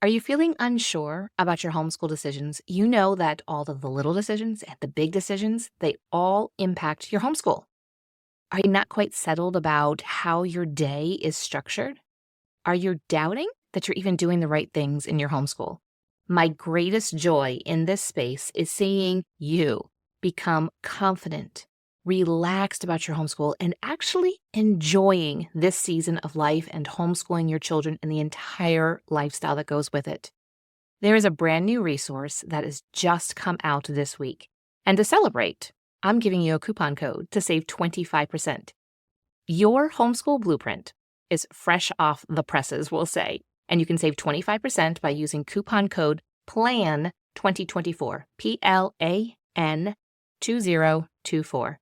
Are you feeling unsure about your homeschool decisions? You know that all of the little decisions and the big decisions, they all impact your homeschool. Are you not quite settled about how your day is structured? Are you doubting that you're even doing the right things in your homeschool? My greatest joy in this space is seeing you become confident, relaxed about your homeschool, and actually enjoying this season of life and homeschooling your children and the entire lifestyle that goes with it. There is a brand new resource that has just come out this week. And to celebrate, I'm giving you a coupon code to save 25%. Your homeschool blueprint is fresh off the presses, we'll say, and you can save 25% by using coupon code PLAN2024, PLAN 2024.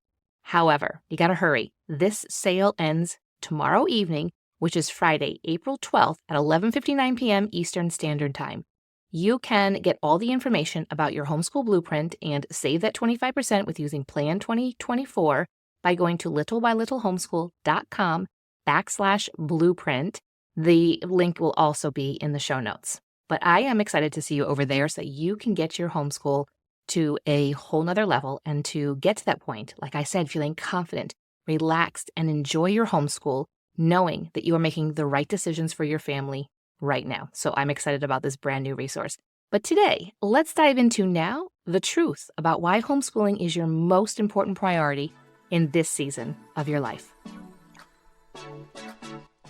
However, you gotta hurry. This sale ends tomorrow evening, which is Friday, April 12th at 11:59 p.m. Eastern Standard Time. You can get all the information about your homeschool blueprint and save that 25% with using Plan 2024 by going to littlebylittlehomeschool.com/blueprint. The link will also be in the show notes. But I am excited to see you over there so that you can get your homeschool to a whole nother level and to get to that point, like I said, feeling confident, relaxed, and enjoy your homeschool, knowing that you are making the right decisions for your family right now. So I'm excited about this brand new resource. But today, let's dive into now the truth about why homeschooling is your most important priority in this season of your life.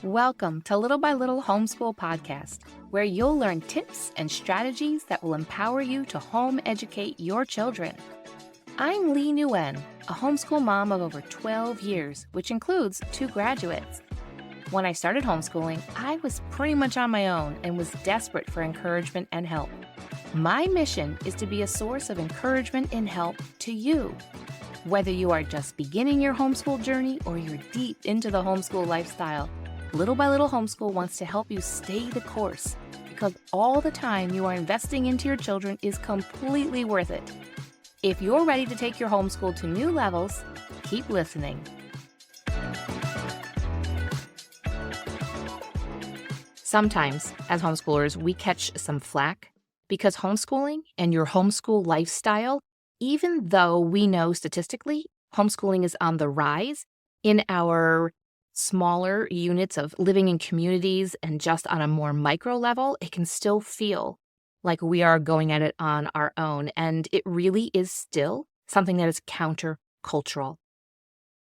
Welcome to Little by Little Homeschool Podcast, where you'll learn tips and strategies that will empower you to home educate your children. I'm Lee Nguyen, a homeschool mom of over 12 years, which includes 2 graduates. When I started homeschooling, I was pretty much on my own and was desperate for encouragement and help. My mission is to be a source of encouragement and help to you. Whether you are just beginning your homeschool journey or you're deep into the homeschool lifestyle, Little by Little Homeschool wants to help you stay the course because all the time you are investing into your children is completely worth it. If you're ready to take your homeschool to new levels, keep listening. Sometimes, as homeschoolers, we catch some flack because homeschooling and your homeschool lifestyle, even though we know statistically homeschooling is on the rise in our smaller units of living in communities and just on a more micro level, it can still feel like we are going at it on our own. And it really is still something that is countercultural.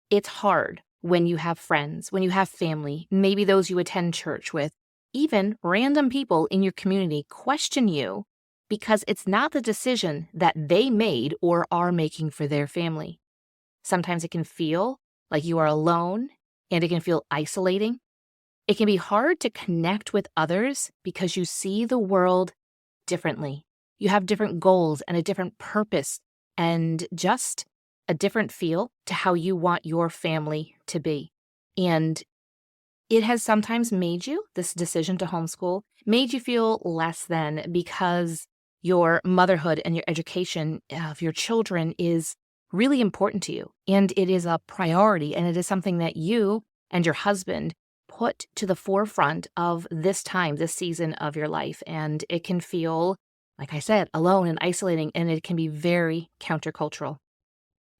It's hard when you have friends, when you have family, maybe those you attend church with, even random people in your community question you because it's not the decision that they made or are making for their family. Sometimes it can feel like you are alone and it can feel isolating. It can be hard to connect with others because you see the world differently. You have different goals and a different purpose and just a different feel to how you want your family to be. And it has sometimes made you, this decision to homeschool, made you feel less than because your motherhood and your education of your children is really important to you. And it is a priority, and it is something that you and your husband put to the forefront of this time, this season of your life. And it can feel, like I said, alone and isolating, and it can be very countercultural.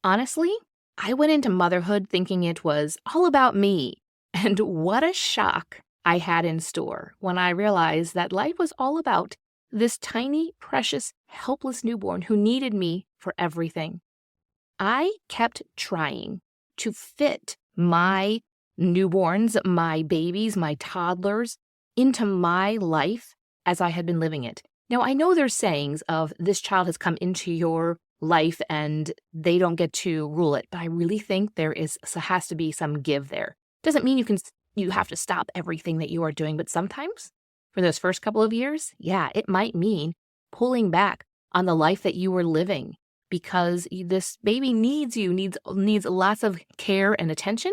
Honestly, I went into motherhood thinking it was all about me. And what a shock I had in store when I realized that life was all about this tiny, precious, helpless newborn who needed me for everything. I kept trying to fit my newborns, my babies, my toddlers into my life as I had been living it. Now, I know there's sayings of this child has come into your life and they don't get to rule it, but I really think there has to be some give there. Doesn't mean you have to stop everything that you are doing, but sometimes for those first couple of years, yeah, it might mean pulling back on the life that you were living because this baby needs lots of care and attention.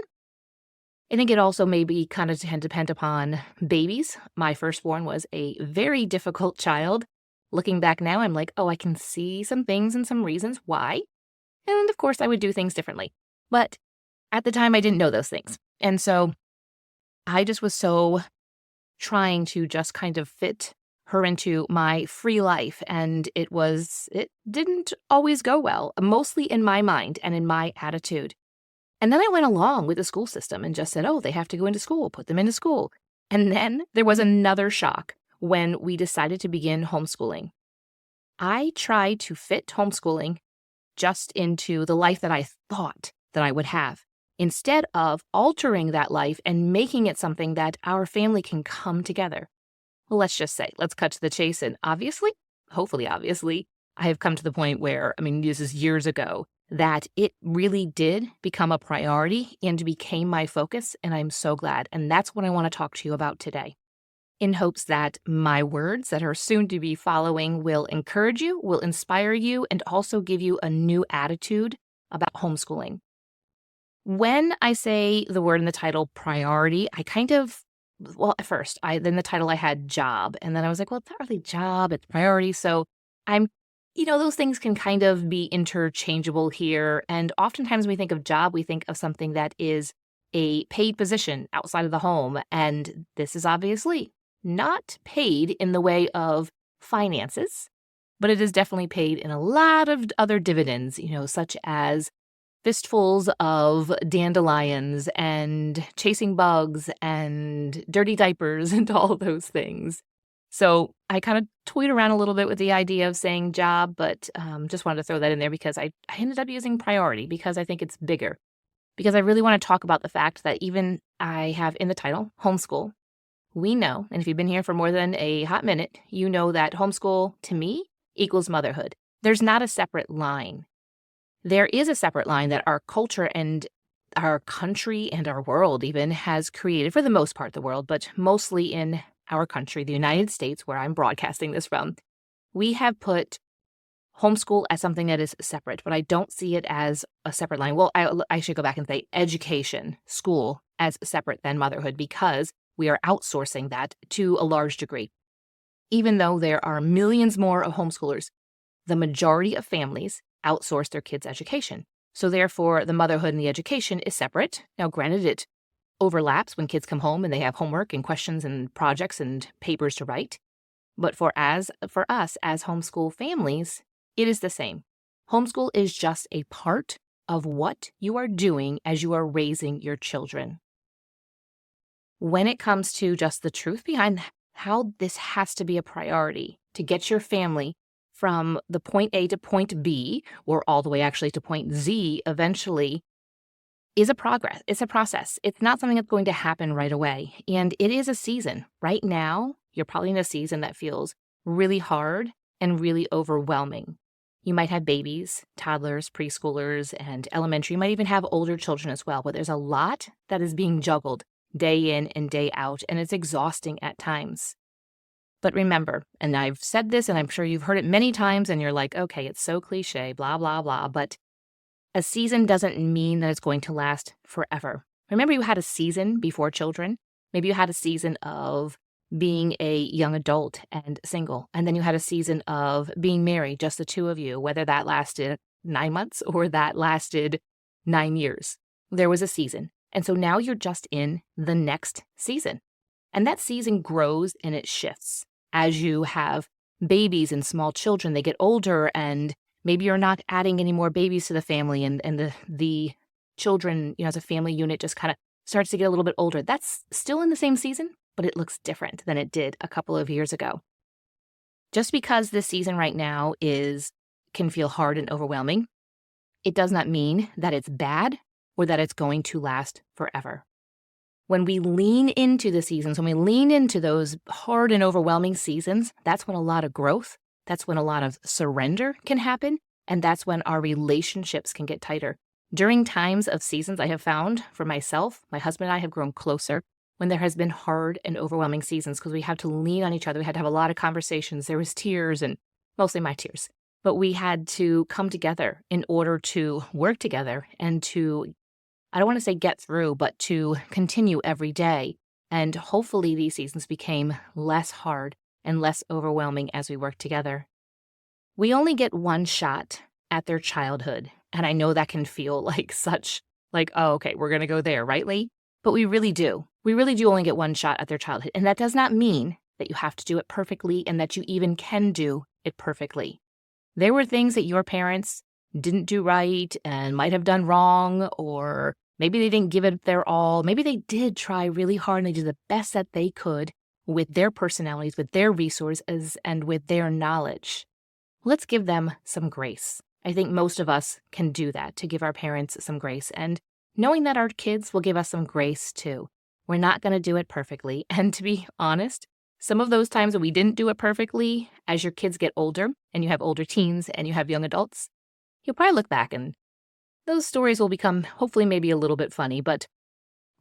I think it also maybe kind of depend upon babies. My firstborn was a very difficult child. Looking back now, I'm like, oh, I can see some things and some reasons why. And of course, I would do things differently. But at the time, I didn't know those things. And so I just was so trying to just kind of fit her into my free life, and it didn't always go well, mostly in my mind and in my attitude. And then I went along with the school system and just said, oh, they have to go into school, put them into school. And then there was another shock when we decided to begin homeschooling. I tried to fit homeschooling just into the life that I thought that I would have, instead of altering that life and making it something that our family can come together. Well, let's just say, let's cut to the chase. And hopefully, obviously, I have come to the point where, this is years ago, that it really did become a priority and became my focus. And I'm so glad. And that's what I want to talk to you about today, in hopes that my words that are soon to be following will encourage you, will inspire you, and also give you a new attitude about homeschooling. When I say the word in the title, priority, at first, then the title I had job, and then I was like, well, it's not really job, it's priority. So those things can kind of be interchangeable here. And oftentimes when we think of job, we think of something that is a paid position outside of the home. And this is obviously not paid in the way of finances, but it is definitely paid in a lot of other dividends, such as fistfuls of dandelions and chasing bugs and dirty diapers and all those things. So I kind of toyed around a little bit with the idea of saying job, but just wanted to throw that in there because I ended up using priority because I think it's bigger. Because I really want to talk about the fact that even I have in the title, homeschool. We know, and if you've been here for more than a hot minute, you know that homeschool to me equals motherhood. There's not a separate line. There is a separate line that our culture and our country and our world even has created, for the most part, the world, but mostly in our country, the United States, where I'm broadcasting this from. We have put homeschool as something that is separate, but I don't see it as a separate line. Well, I should go back and say education, school, as separate than motherhood, because we are outsourcing that to a large degree. Even though there are millions more of homeschoolers, the majority of families outsource their kids' education. So therefore, the motherhood and the education is separate. Now, granted, it overlaps when kids come home and they have homework and questions and projects and papers to write. But for us as homeschool families, it is the same. Homeschool is just a part of what you are doing as you are raising your children. When it comes to just the truth behind how this has to be a priority to get your family from the point A to point B, or all the way actually to point Z eventually, is a progress. It's a process. It's not something that's going to happen right away. And it is a season. Right now, you're probably in a season that feels really hard and really overwhelming. You might have babies, toddlers, preschoolers, and elementary. You might even have older children as well, but there's a lot that is being juggled day in and day out, and it's exhausting at times. But remember, and I've said this, and I'm sure you've heard it many times, and you're like, okay, it's so cliche, blah, blah, blah, but a season doesn't mean that it's going to last forever. Remember, you had a season before children. Maybe you had a season of being a young adult and single, and then you had a season of being married, just the two of you, whether that lasted 9 months or that lasted 9 years. There was a season. And so now you're just in the next season. And that season grows and it shifts. As you have babies and small children, they get older, and maybe you're not adding any more babies to the family, and the children, as a family unit just kind of starts to get a little bit older. That's still in the same season, but it looks different than it did a couple of years ago. Just because this season right now can feel hard and overwhelming, it does not mean that it's bad or that it's going to last forever. When we lean into the seasons, when we lean into those hard and overwhelming seasons, that's when a lot of growth, that's when a lot of surrender can happen, and that's when our relationships can get tighter. During times of seasons, I have found for myself, my husband and I have grown closer when there has been hard and overwhelming seasons because we had to lean on each other. We had to have a lot of conversations. There was tears, and mostly my tears. But we had to come together in order to work together and to, I don't want to say get through, but to continue every day. And hopefully these seasons became less hard and less overwhelming as we work together. We only get one shot at their childhood. And I know that can feel oh, okay, we're going to go there, right, Lee? But we really do. We really do only get one shot at their childhood. And that does not mean that you have to do it perfectly and that you even can do it perfectly. There were things that your parents didn't do right and might have done wrong, or maybe they didn't give it their all. Maybe they did try really hard and they did the best that they could with their personalities, with their resources, and with their knowledge. Let's give them some grace. I think most of us can do that, to give our parents some grace, and knowing that our kids will give us some grace too. We're not going to do it perfectly. And to be honest, some of those times that we didn't do it perfectly, as your kids get older and you have older teens and you have young adults, you'll probably look back and those stories will become hopefully maybe a little bit funny, but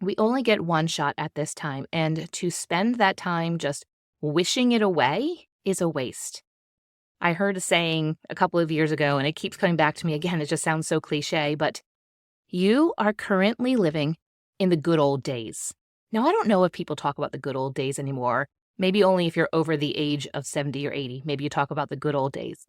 we only get one shot at this time, and to spend that time just wishing it away is a waste. I heard a saying a couple of years ago, and it keeps coming back to me again. It just sounds so cliche, but you are currently living in the good old days. Now, I don't know if people talk about the good old days anymore. Maybe only if you're over the age of 70 or 80. Maybe you talk about the good old days.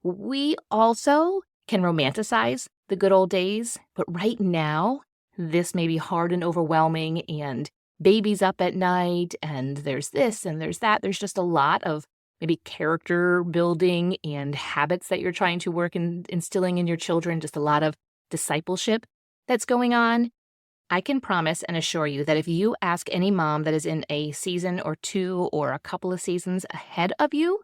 We also can romanticize the good old days, but right now, this may be hard and overwhelming, and baby's up at night, and there's this and there's that. There's just a lot of maybe character building and habits that you're trying to work in instilling in your children, just a lot of discipleship that's going on. I can promise and assure you that if you ask any mom that is in a season or two or a couple of seasons ahead of you,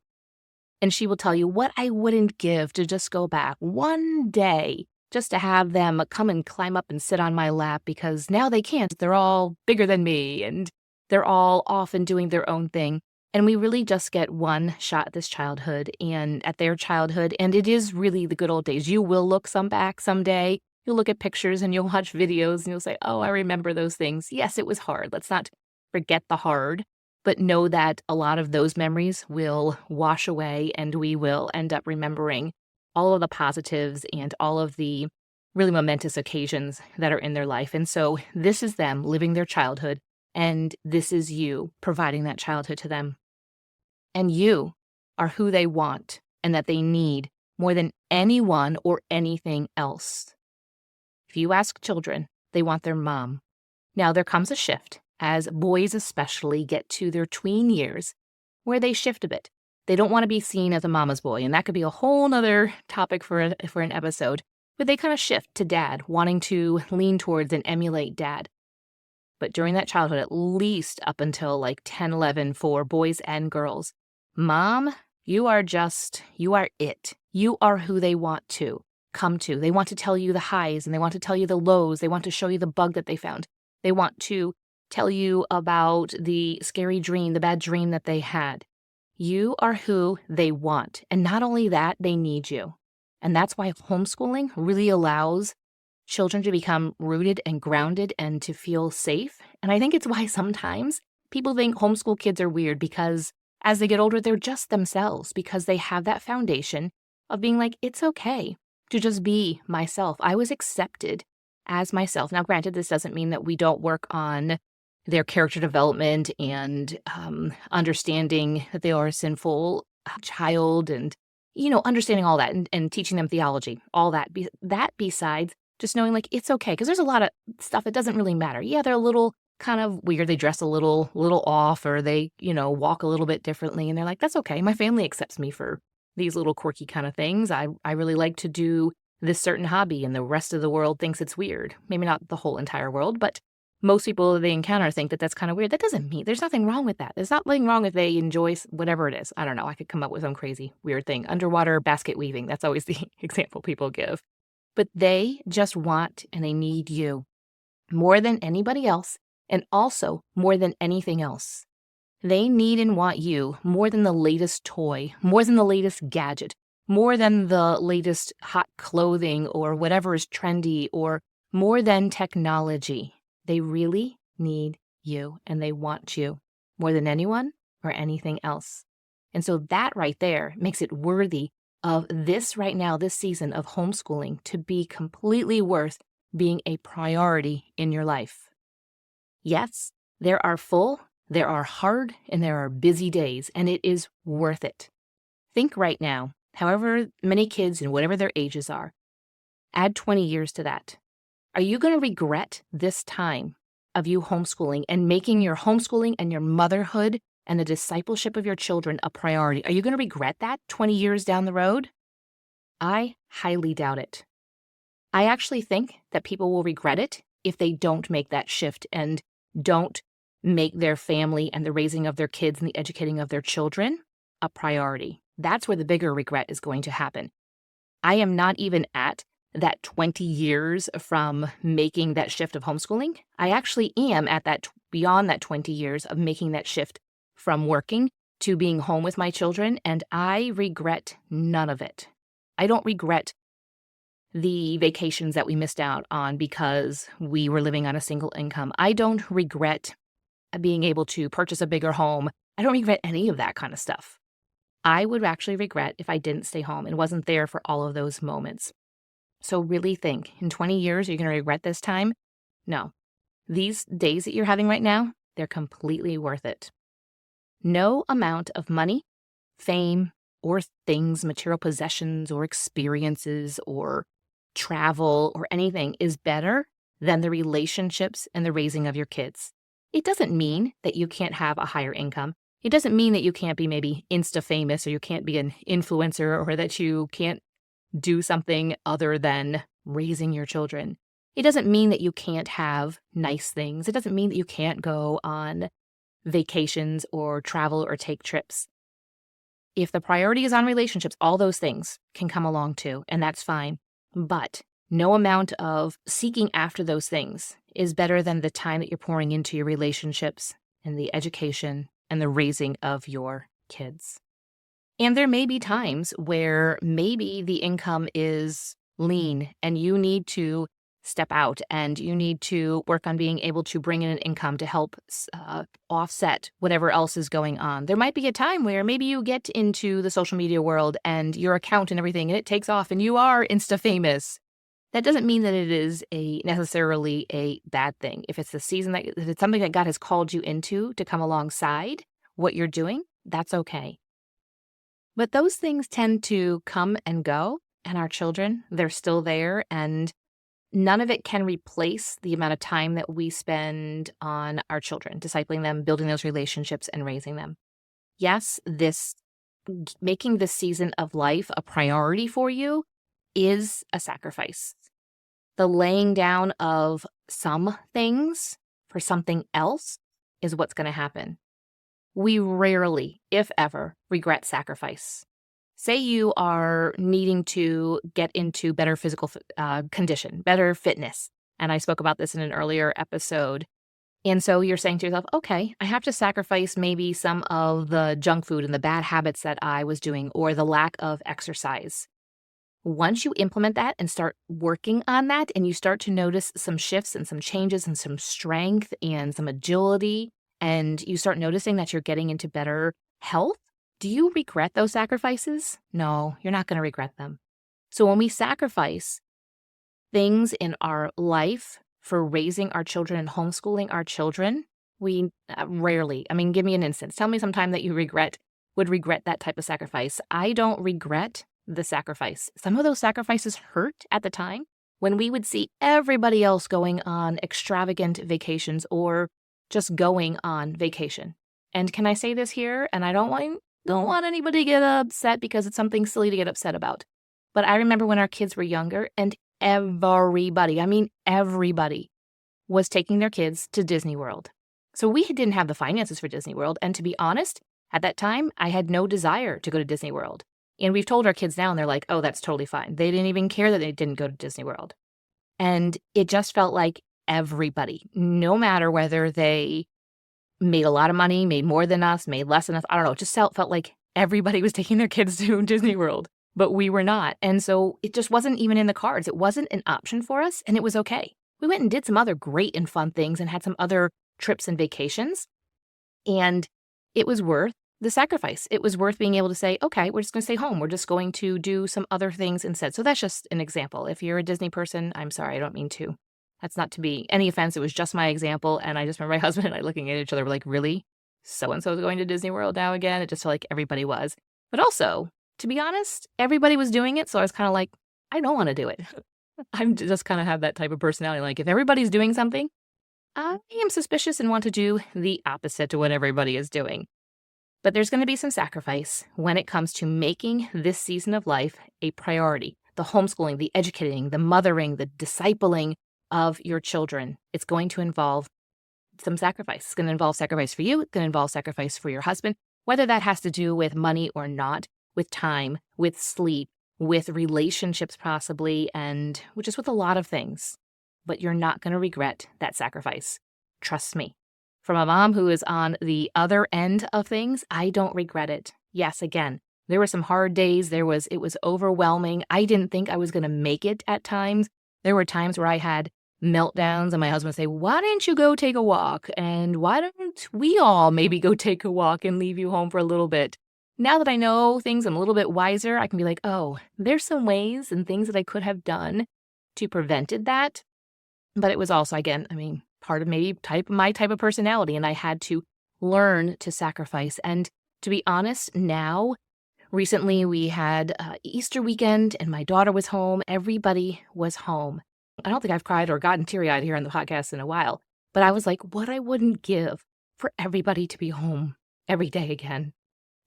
and she will tell you what I wouldn't give to just go back one day just to have them come and climb up and sit on my lap, because now they can't. They're all bigger than me and they're all off and doing their own thing. And we really just get one shot at this childhood and at their childhood. And it is really the good old days. You will look back someday. You'll look at pictures and you'll watch videos and you'll say, oh, I remember those things. Yes, it was hard. Let's not forget the hard, but know that a lot of those memories will wash away and we will end up remembering all of the positives and all of the really momentous occasions that are in their life. And so this is them living their childhood, and this is you providing that childhood to them. And you are who they want and that they need more than anyone or anything else. If you ask children, they want their mom. Now, there comes a shift, as boys especially get to their tween years, where they shift a bit. They don't want to be seen as a mama's boy, and that could be a whole nother topic for an episode. But they kind of shift to dad, wanting to lean towards and emulate dad. But during that childhood, at least up until like 10, 11 for boys and girls, mom, you are it. You are who they want to come to. They want to tell you the highs and they want to tell you the lows. They want to show you the bug that they found. They want to tell you about the scary dream, the bad dream that they had. You are who they want. And not only that, they need you. And that's why homeschooling really allows children to become rooted and grounded and to feel safe. And I think it's why sometimes people think homeschool kids are weird, because as they get older, they're just themselves, because they have that foundation of being like, it's okay to just be myself. I was accepted as myself. Now, granted, this doesn't mean that we don't work on their character development and understanding that they are a sinful child and, understanding all that and teaching them theology, all that. Besides just knowing like it's okay, because there's a lot of stuff that doesn't really matter. Yeah, they're a little kind of weird. They dress a little off, or they, walk a little bit differently. And they're like, that's okay. My family accepts me for these little quirky kind of things. I really like to do this certain hobby and the rest of the world thinks it's weird. Maybe not the whole entire world, but most people they encounter think that that's kind of weird. That doesn't mean there's nothing wrong with that. There's nothing wrong if they enjoy whatever it is. I don't know. I could come up with some crazy weird thing. Underwater basket weaving. That's always the example people give. But they just want and they need you more than anybody else, and also more than anything else. They need and want you more than the latest toy, more than the latest gadget, more than the latest hot clothing or whatever is trendy, or more than technology. They really need you and they want you more than anyone or anything else. And so that right there makes it worthy of this right now, this season of homeschooling, to be completely worth being a priority in your life. Yes, there are full, there are hard, and there are busy days, and it is worth it. Think right now, however many kids and whatever their ages are, add 20 years to that. Are you going to regret this time of you homeschooling and making your homeschooling and your motherhood and the discipleship of your children a priority, are you going to regret that 20 years down the road? I highly doubt it. I actually think that people will regret it if they don't make that shift and don't make their family and the raising of their kids and the educating of their children a priority. That's where the bigger regret is going to happen. I am not even at that 20 years from making that shift of homeschooling. I actually am at that beyond that 20 years of making that shift from working to being home with my children, and I regret none of it. I don't regret the vacations that we missed out on because we were living on a single income. I don't regret being able to purchase a bigger home. I don't regret any of that kind of stuff. I would actually regret if I didn't stay home and wasn't there for all of those moments. So really think, in 20 years, are you going to regret this time? No. These days that you're having right now, they're completely worth it. No amount of money, fame, or things, material possessions, or experiences, or travel, or anything is better than the relationships and the raising of your kids. It doesn't mean that you can't have a higher income. It doesn't mean that you can't be maybe Insta famous or you can't be an influencer or that you can't do something other than raising your children. It doesn't mean that you can't have nice things. It doesn't mean that you can't go on vacations or travel or take trips. If the priority is on relationships, all those things can come along too, and that's fine. But no amount of seeking after those things is better than the time that you're pouring into your relationships and the education and the raising of your kids. And there may be times where maybe the income is lean and you need to step out and you need to work on being able to bring in an income to help offset whatever else is going on. There might be a time where maybe you get into the social media world and your account and everything and it takes off and you are Insta famous. That doesn't mean that it is necessarily a bad thing. If it's the season if it's something that God has called you into to come alongside what you're doing, that's okay. But those things tend to come and go, and our children, they're still there, and none of it can replace the amount of time that we spend on our children, discipling them, building those relationships, and raising them. Yes, making this season of life a priority for you is a sacrifice. The laying down of some things for something else is what's going to happen. We rarely, if ever, regret sacrifice. Say you are needing to get into better physical condition, better fitness. And I spoke about this in an earlier episode. And so you're saying to yourself, okay, I have to sacrifice maybe some of the junk food and the bad habits that I was doing or the lack of exercise. Once you implement that and start working on that and you start to notice some shifts and some changes and some strength and some agility, and you start noticing that you're getting into better health, do you regret those sacrifices? No, you're not going to regret them. So when we sacrifice things in our life for raising our children and homeschooling our children, we rarely, give me an instance. Tell me sometime that you would regret that type of sacrifice. I don't regret the sacrifice. Some of those sacrifices hurt at the time when we would see everybody else going on extravagant vacations or just going on vacation. And can I say this here? And I don't want anybody to get upset because it's something silly to get upset about. But I remember when our kids were younger and everybody was taking their kids to Disney World. So we didn't have the finances for Disney World. And to be honest, at that time, I had no desire to go to Disney World. And we've told our kids now and they're like, oh, that's totally fine. They didn't even care that they didn't go to Disney World. And it just felt like everybody, no matter whether they made a lot of money, made more than us, made less than us, I don't know, it just felt like everybody was taking their kids to Disney World, but we were not. And so it just wasn't even in the cards. It wasn't an option for us, and it was okay. We went and did some other great and fun things and had some other trips and vacations, and it was worth the sacrifice. It was worth being able to say, okay, we're just going to stay home. We're just going to do some other things instead. So that's just an example. If you're a Disney person, I'm sorry, I don't mean to. That's not to be any offense. It was just my example. And I just remember my husband and I looking at each other, we're like, really? So-and-so is going to Disney World now again? It just felt like everybody was. But also, to be honest, everybody was doing it. So I was kind of like, I don't want to do it. I'm just kind of have that type of personality. Like if everybody's doing something, I am suspicious and want to do the opposite to what everybody is doing. But there's going to be some sacrifice when it comes to making this season of life a priority. The homeschooling, the educating, the mothering, the discipling of your children. It's going to involve some sacrifice. It's going to involve sacrifice for you. It's going to involve sacrifice for your husband, whether that has to do with money or not, with time, with sleep, with relationships possibly, and just with a lot of things. But you're not going to regret that sacrifice. Trust me. From a mom who is on the other end of things, I don't regret it. Yes, again, there were some hard days. It was overwhelming. I didn't think I was going to make it at times. There were times where I had meltdowns and my husband would say, why don't you go take a walk? And why don't we all maybe go take a walk and leave you home for a little bit? Now that I know things, I'm a little bit wiser. I can be like, oh, there's some ways and things that I could have done to prevented that. But it was also, again, part of maybe my type of personality, and I had to learn to sacrifice. And to be honest, now, recently we had Easter weekend and my daughter was home. Everybody was home. I don't think I've cried or gotten teary-eyed here on the podcast in a while, but I was like, what I wouldn't give for everybody to be home every day again.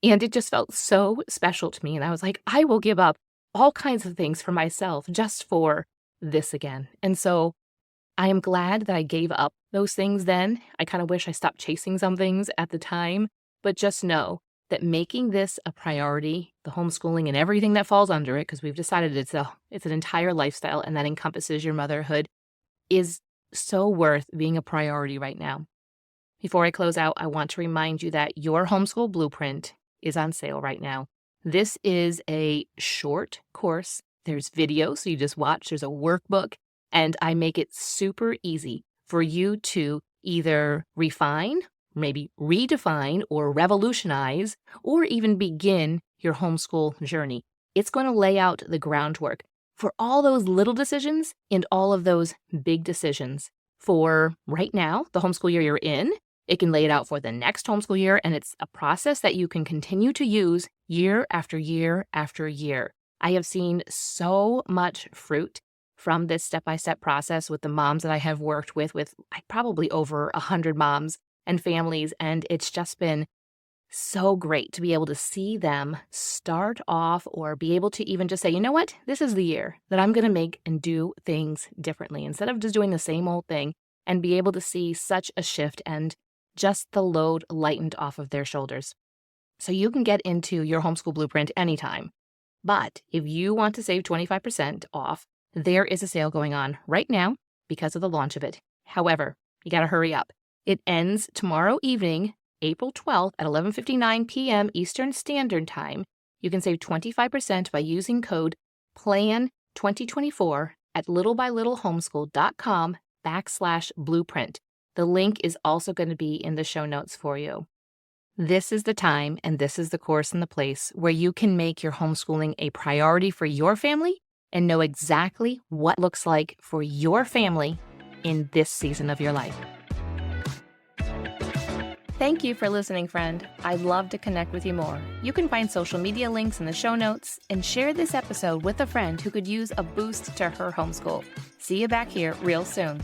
And it just felt so special to me. And I was like, I will give up all kinds of things for myself just for this again. And so I am glad that I gave up those things then. I kind of wish I stopped chasing some things at the time, but just know that making this a priority, the homeschooling and everything that falls under it, because we've decided it's an entire lifestyle and that encompasses your motherhood, is so worth being a priority right now. Before I close out, I want to remind you that your homeschool blueprint is on sale right now. This is a short course. There's video, so you just watch. There's a workbook, and I make it super easy for you to either refine, maybe redefine or revolutionize, or even begin your homeschool journey. It's going to lay out the groundwork for all those little decisions and all of those big decisions. For right now, the homeschool year you're in, it can lay it out for the next homeschool year, and it's a process that you can continue to use year after year after year. I have seen so much fruit from this step-by-step process with the moms that I have worked with probably over 100 moms and families, and it's just been so great to be able to see them start off or be able to even just say, you know what, this is the year that I'm going to make and do things differently instead of just doing the same old thing, and be able to see such a shift and just the load lightened off of their shoulders. So you can get into your homeschool blueprint anytime. But if you want to save 25% off, there is a sale going on right now because of the launch of it. However, you got to hurry up. It ends tomorrow evening, April 12th at 11:59 p.m. Eastern Standard Time. You can save 25% by using code PLAN2024 at littlebylittlehomeschool.com/blueprint. The link is also going to be in the show notes for you. This is the time and this is the course and the place where you can make your homeschooling a priority for your family and know exactly what looks like for your family in this season of your life. Thank you for listening, friend. I'd love to connect with you more. You can find social media links in the show notes and share this episode with a friend who could use a boost to her homeschool. See you back here real soon.